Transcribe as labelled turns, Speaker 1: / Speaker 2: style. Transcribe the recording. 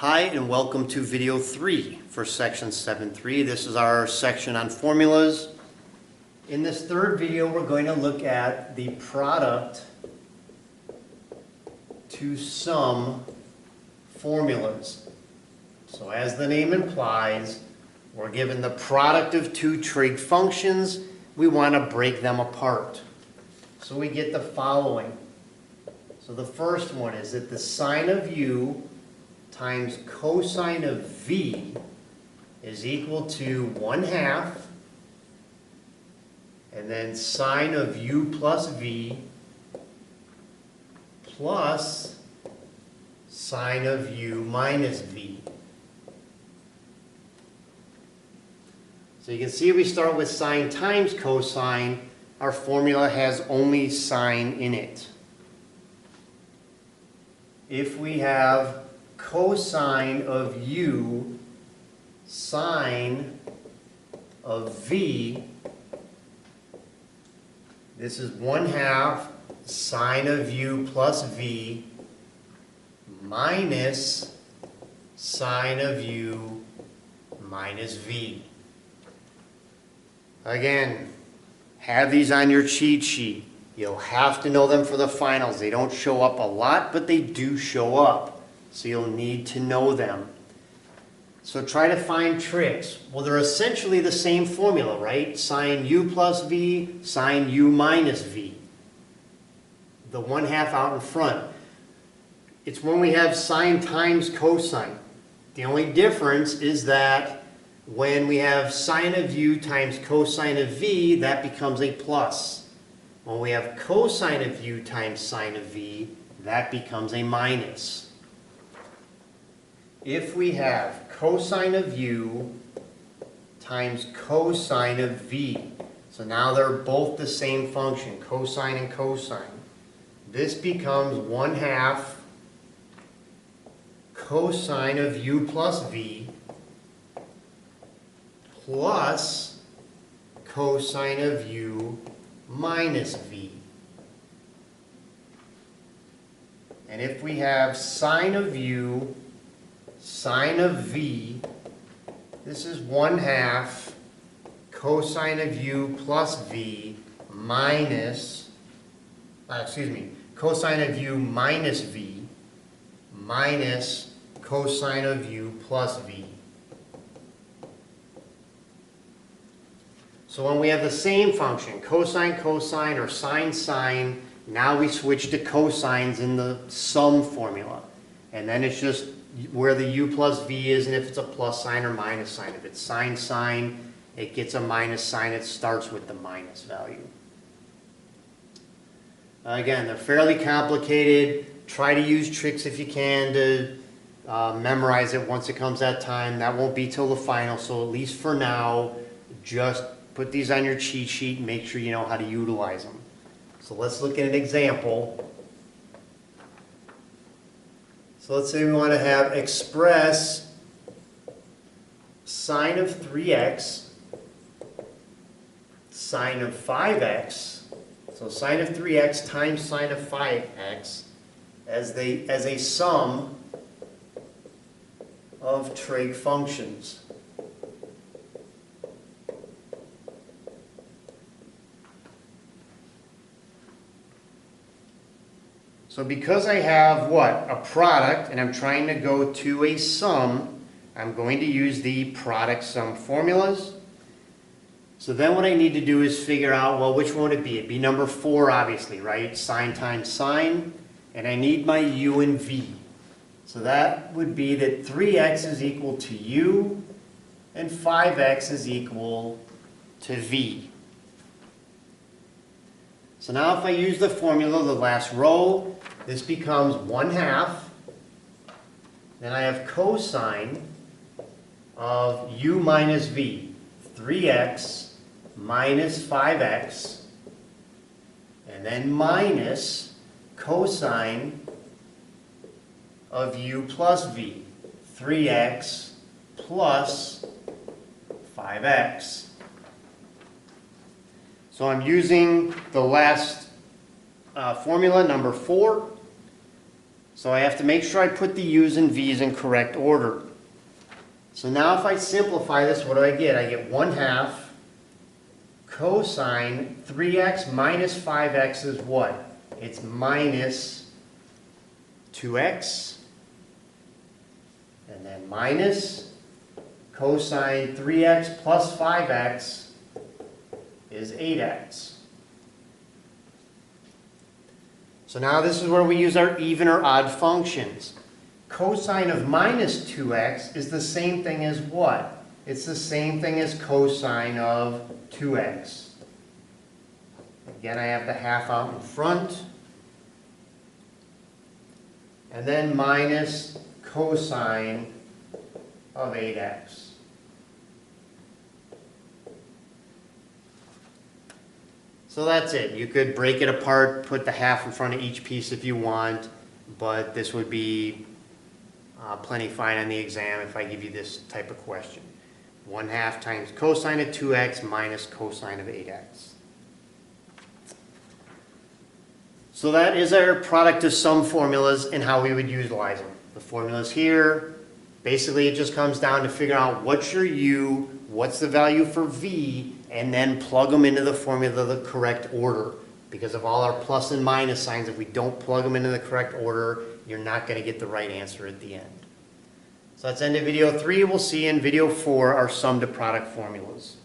Speaker 1: Hi and welcome to video 3 for section 7.3. This is our section on formulas. In this third video we're going to look at the product to sum formulas. So as the name implies, we're given the product of two trig functions. We want to break them apart. So we get the following. So the first one is that the sine of u times cosine of v is equal to 1/2, and then sine of u plus v plus sine of u minus v. So you can see we start with sine times cosine. Our formula has only sine in it. If we have cosine of u sine of v, this is 1/2 sine of u plus v minus sine of u minus v. Again, have these on your cheat sheet. You'll have to know them for the finals. They don't show up a lot, but they do show up. So you'll need to know them. So try to find tricks. Well, they're essentially the same formula, right? Sine u plus v, sine u minus v. The 1/2 out in front. It's when we have sine times cosine. The only difference is that when we have sine of u times cosine of v, that becomes a plus. When we have cosine of u times sine of v, that becomes a minus. If we have cosine of u times cosine of v, so now they're both the same function, cosine and cosine, this becomes 1/2 cosine of u plus v plus cosine of u minus v. And if we have sine of u sine of v, this is 1/2 cosine of u plus v minus, cosine of u minus v minus cosine of u plus v. So when we have the same function, cosine, cosine, or sine, sine, now we switch to cosines in the sum formula. And then it's just where the u plus v is, and if it's a plus sign or minus sign. If it's sine, sine, it gets a minus sign. It starts with the minus value. Again, they're fairly complicated. Try to use tricks if you can to memorize it once it comes that time. That won't be till the final, so at least for now, just put these on your cheat sheet and make sure you know how to utilize them. So let's look at an example. So let's say we want to have express sine of 3x, sine of 5x, so sine of 3x times sine of 5x as a sum of trig functions. So because I have what? A product, and I'm trying to go to a sum, I'm going to use the product sum formulas. So then what I need to do is figure out, well, which one would it be? It'd be number 4, obviously, right? Sine times sine, and I need my u and v. So that would be that 3x is equal to u, and 5x is equal to v. So now if I use the formula, the last row, this becomes 1/2. Then I have cosine of u minus v, 3x minus 5x, and then minus cosine of u plus v, 3x plus 5x. So I'm using the last formula, number 4. So I have to make sure I put the u's and v's in correct order. So now if I simplify this, what do I get? I get 1/2 cosine 3x minus 5x is what? It's minus 2x. And then minus cosine 3x plus 5x is 8x. So now this is where we use our even or odd functions. Cosine of minus 2x is the same thing as what? It's the same thing as cosine of 2x. Again, I have the half out in front. And then minus cosine of 8x. So that's it. You could break it apart, put the half in front of each piece if you want, but this would be plenty fine on the exam if I give you this type of question. 1/2 times cosine of 2x minus cosine of 8x. So that is our product of sum formulas and how we would utilize them. The formulas here, basically it just comes down to figuring out what's your u, what's the value for v, and then plug them into the formula the correct order. Because of all our plus and minus signs, if we don't plug them into the correct order, you're not going to get the right answer at the end. So that's the end of video 3. We'll see you in video 4, our sum to product formulas.